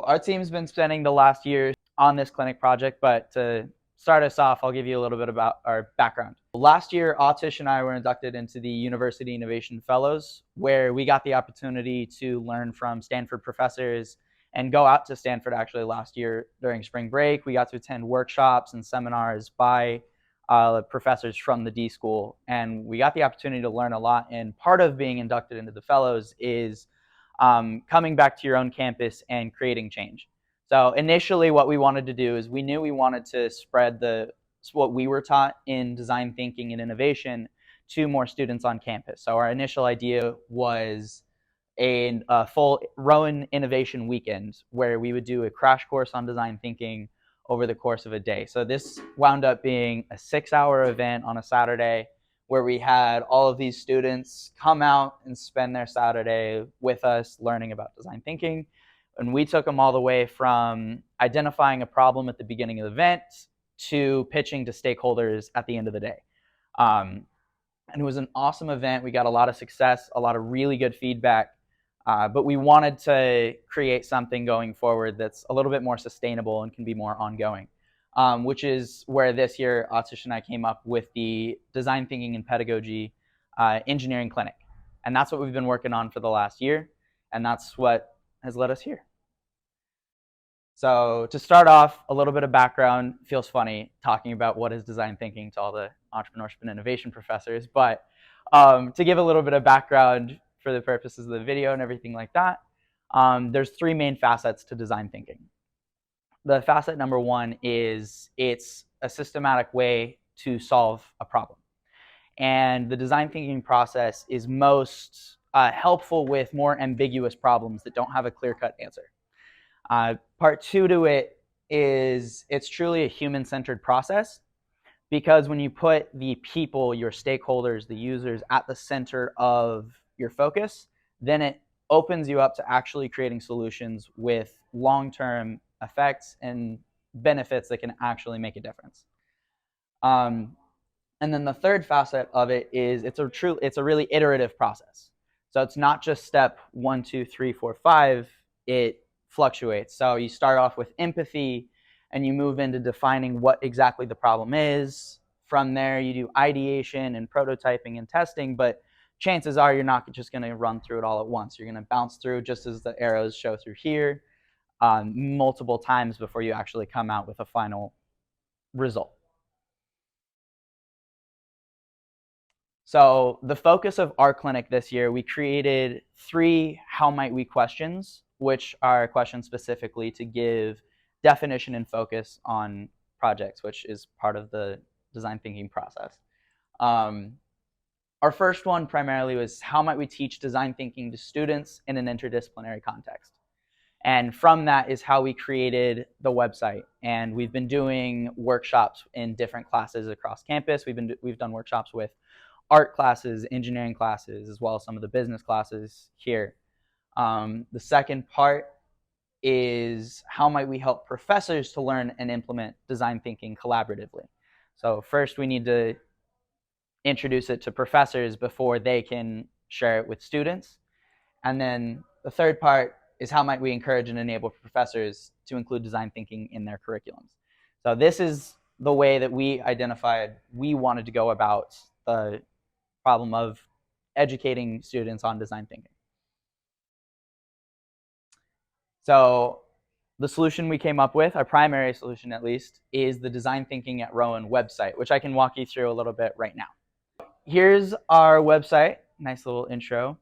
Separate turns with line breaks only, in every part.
our team's been spending the last year on this clinic project, but to start us off, I'll give you a little bit about our background. Last year, Atish and I were inducted into the University Innovation Fellows, where we got the opportunity to learn from Stanford professors and go out to Stanford actually last year during spring break. We got to attend workshops and seminars by professors from the D School, and we got the opportunity to learn a lot. And part of being inducted into the Fellows is coming back to your own campus and creating change. So initially what we wanted to do is we knew we wanted to spread what we were taught in design thinking and innovation to more students on campus. So our initial idea was a full Rowan Innovation Weekend where we would do a crash course on design thinking over the course of a day. So this wound up being a 6-hour event on a Saturday where we had all of these students come out and spend their Saturday with us learning about design thinking. And we took them all the way from identifying a problem at the beginning of the event to pitching to stakeholders at the end of the day. And it was an awesome event. We got a lot of success, a lot of really good feedback. But we wanted to create something going forward that's a little bit more sustainable and can be more ongoing, which is where this year Atish and I came up with the Design Thinking and Pedagogy Engineering Clinic. And that's what we've been working on for the last year, and that's what has led us here. So to start off, a little bit of background. Feels funny talking about what is design thinking to all the entrepreneurship and innovation professors, but to give a little bit of background for the purposes of the video and everything like that, there's 3 main facets to design thinking. The facet number 1 is it's a systematic way to solve a problem. And the design thinking process is most helpful with more ambiguous problems that don't have a clear-cut answer. Part 2 to it is it's truly a human-centered process, because when you put the people, your stakeholders, the users at the center of your focus, then it opens you up to actually creating solutions with long-term effects and benefits that can actually make a difference. And then the third facet of it is it's a really iterative process. So it's not just step 1, 2, 3, 4, 5. It fluctuates. So you start off with empathy and you move into defining what exactly the problem is. From there, you do ideation and prototyping and testing, but chances are you're not just going to run through it all at once. You're going to bounce through, just as the arrows show through here, multiple times before you actually come out with a final result. So the focus of our clinic this year, we created 3 how might we questions, which are questions specifically to give definition and focus on projects, which is part of the design thinking process. Our first one primarily was how might we teach design thinking to students in an interdisciplinary context? And from that is how we created the website. And we've been doing workshops in different classes across campus. We've done workshops with art classes, engineering classes, as well as some of the business classes here. The second part is how might we help professors to learn and implement design thinking collaboratively? So first we need to introduce it to professors before they can share it with students. And then the third part is how might we encourage and enable professors to include design thinking in their curriculums. So this is the way that we identified we wanted to go about the problem of educating students on design thinking. So the solution we came up with, our primary solution at least, is the Design Thinking at Rowan website, which I can walk you through a little bit right now. Here's our website, nice little intro.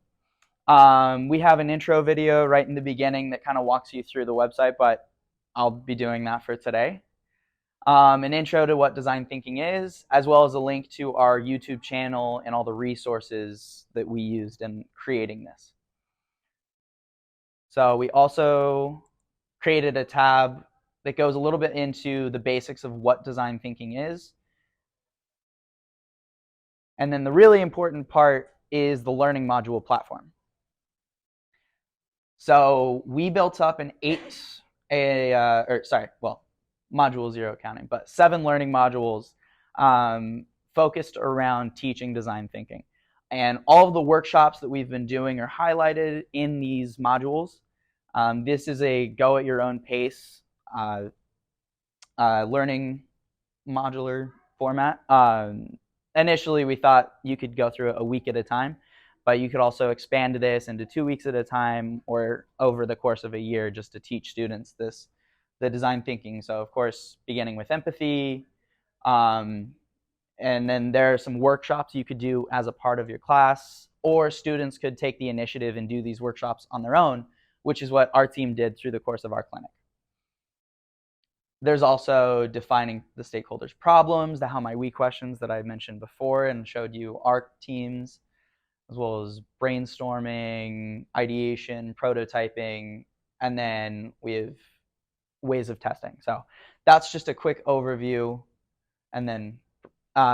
We have an intro video right in the beginning that kind of walks you through the website, but I'll be doing that for today. An intro to what design thinking is, as well as a link to our YouTube channel and all the resources that we used in creating this. So we also created a tab that goes a little bit into the basics of what design thinking is. And then the really important part is the learning module platform. So we built up module 0 counting, but 7 learning modules focused around teaching design thinking. And all of the workshops that we've been doing are highlighted in these modules. This is a go at your own pace learning modular format. Initially, we thought you could go through it a week at a time, but you could also expand this into 2 weeks at a time or over the course of a year just to teach students the design thinking. So, of course, beginning with empathy, and then there are some workshops you could do as a part of your class, or students could take the initiative and do these workshops on their own, which is what our team did through the course of our clinic. There's also defining the stakeholders' problems, the how might we questions that I mentioned before and showed you our teams, as well as brainstorming, ideation, prototyping, and then we have ways of testing. So that's just a quick overview. And then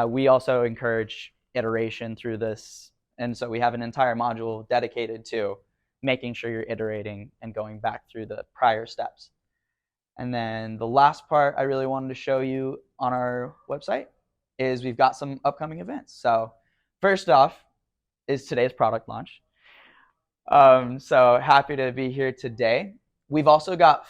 we also encourage iteration through this. And so we have an entire module dedicated to making sure you're iterating and going back through the prior steps. And then the last part I really wanted to show you on our website is we've got some upcoming events. So first off is today's product launch. So happy to be here today. We've also got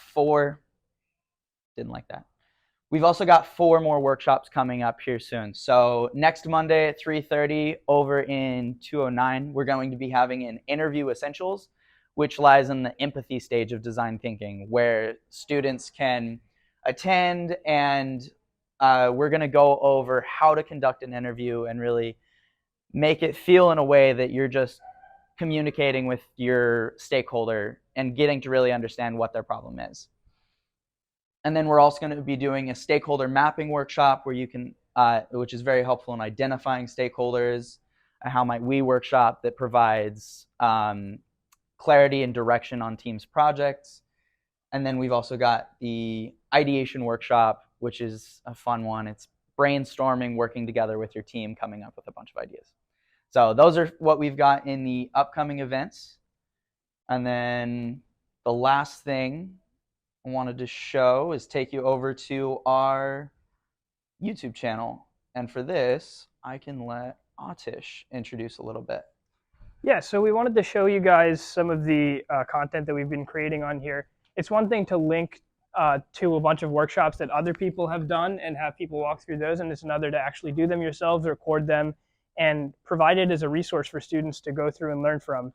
We've also got 4 more workshops coming up here soon. So next Monday at 3:30 over in 209, we're going to be having an interview essentials, which lies in the empathy stage of design thinking, where students can attend, and we're going to go over how to conduct an interview and really make it feel in a way that you're just communicating with your stakeholder and getting to really understand what their problem is. And then we're also going to be doing a stakeholder mapping workshop where you can, which is very helpful in identifying stakeholders, a how might we workshop that provides clarity and direction on teams' projects. And then we've also got the ideation workshop, which is a fun one. It's brainstorming, working together with your team, coming up with a bunch of ideas. So those are what we've got in the upcoming events. And then the last thing I wanted to show is take you over to our YouTube channel. And for this, I can let Atish introduce a little bit.
Yeah, so we wanted to show you guys some of the content that we've been creating on here. It's one thing to link to a bunch of workshops that other people have done and have people walk through those, and it's another to actually do them yourselves, record them, and provide it as a resource for students to go through and learn from,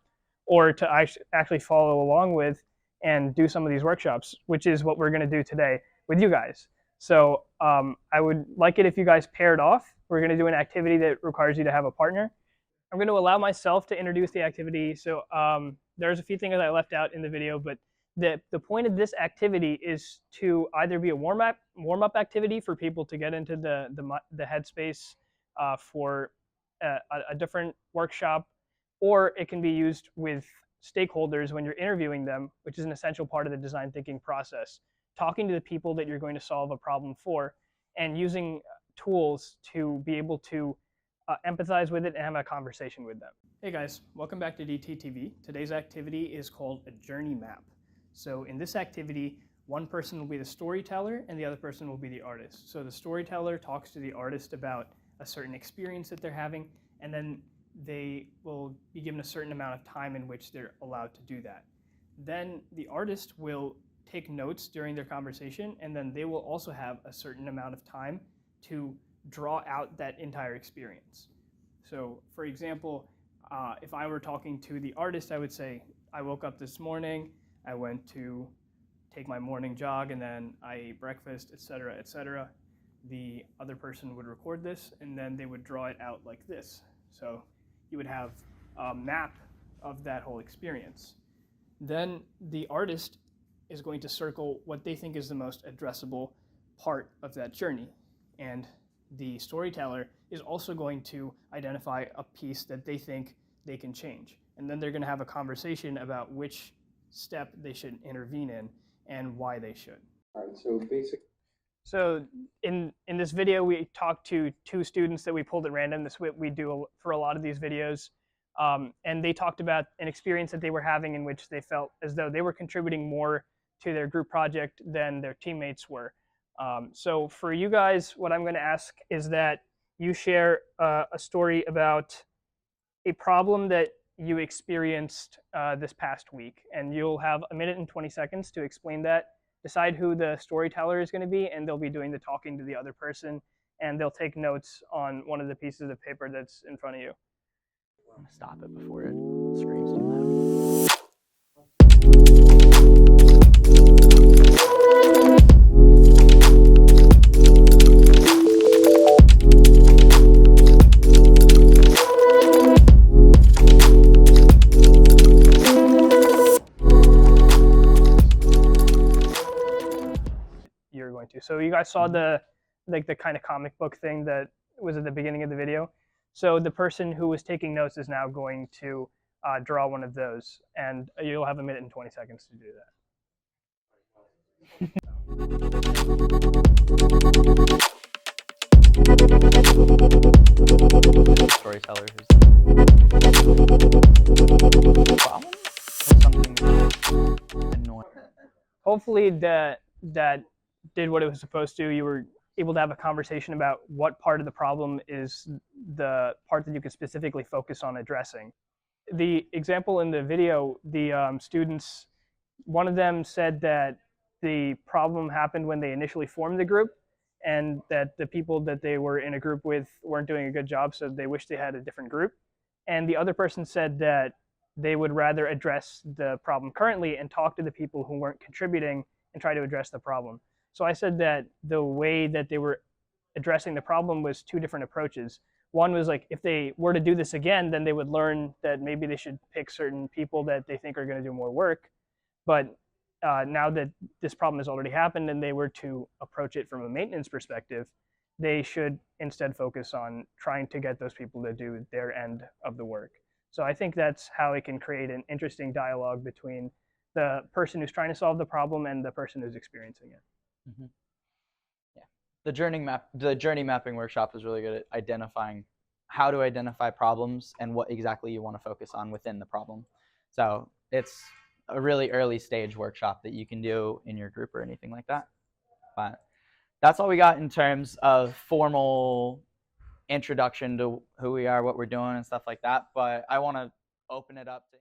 or to actually follow along with and do some of these workshops, which is what we're going to do today with you guys. So I would like it if you guys paired off. We're going to do an activity that requires you to have a partner. I'm going to allow myself to introduce the activity. So there's a few things that I left out in the video, but the point of this activity is to either be a warm-up activity for people to get into the headspace for a different workshop, or it can be used with stakeholders when you're interviewing them, which is an essential part of the design thinking process. Talking to the people that you're going to solve a problem for, and using tools to be able to empathize with it and have a conversation with them. Hey guys, welcome back to DTTV. Today's activity is called a journey map. So in this activity, one person will be the storyteller and the other person will be the artist. So the storyteller talks to the artist about a certain experience that they're having, and then they will be given a certain amount of time in which they're allowed to do that. Then the artist will take notes during their conversation, and then they will also have a certain amount of time to draw out that entire experience. So for example, if I were talking to the artist, I would say, I woke up this morning, I went to take my morning jog, and then I ate breakfast, etc., etc. The other person would record this, and then they would draw it out like this. So you would have a map of that whole experience. Then the artist is going to circle what they think is the most addressable part of that journey. And the storyteller is also going to identify a piece that they think they can change. And then they're going to have a conversation about which step they should intervene in and why they should. All right, so in this video, we talked to 2 students that we pulled at random. This is what we do for a lot of these videos. And they talked about an experience that they were having in which they felt as though they were contributing more to their group project than their teammates were. So for you guys, what I'm going to ask is that you share a story about a problem that you experienced this past week. And you'll have a minute and 20 seconds to explain that, decide who the storyteller is going to be, and they'll be doing the talking to the other person, and they'll take notes on one of the pieces of paper that's in front of you.
I'm gonna stop it before it screams too loud.
You're going to. So you guys saw the kind of comic book thing that was at the beginning of the video. So the person who was taking notes is now going to draw one of those, and you'll have a minute and 20 seconds to do
that. Storyteller who's the problem or something annoying.
Hopefully that did what it was supposed to. You were able to have a conversation about what part of the problem is the part that you could specifically focus on addressing. The example in the video, the students, one of them said that the problem happened when they initially formed the group, and that the people that they were in a group with weren't doing a good job, so they wish they had a different group. And the other person said that they would rather address the problem currently and talk to the people who weren't contributing and try to address the problem. So I said that the way that they were addressing the problem was two different approaches. One was like, if they were to do this again, then they would learn that maybe they should pick certain people that they think are going to do more work. But now that this problem has already happened and they were to approach it from a maintenance perspective, they should instead focus on trying to get those people to do their end of the work. So I think that's how it can create an interesting dialogue between the person who's trying to solve the problem and the person who's experiencing it.
Mm-hmm. Yeah, the journey mapping workshop was really good at identifying how to identify problems and what exactly you want to focus on within the problem. So it's a really early stage workshop that you can do in your group or anything like that. But that's all we got in terms of formal introduction to who we are, what we're doing, and stuff like that. But I want to open it up to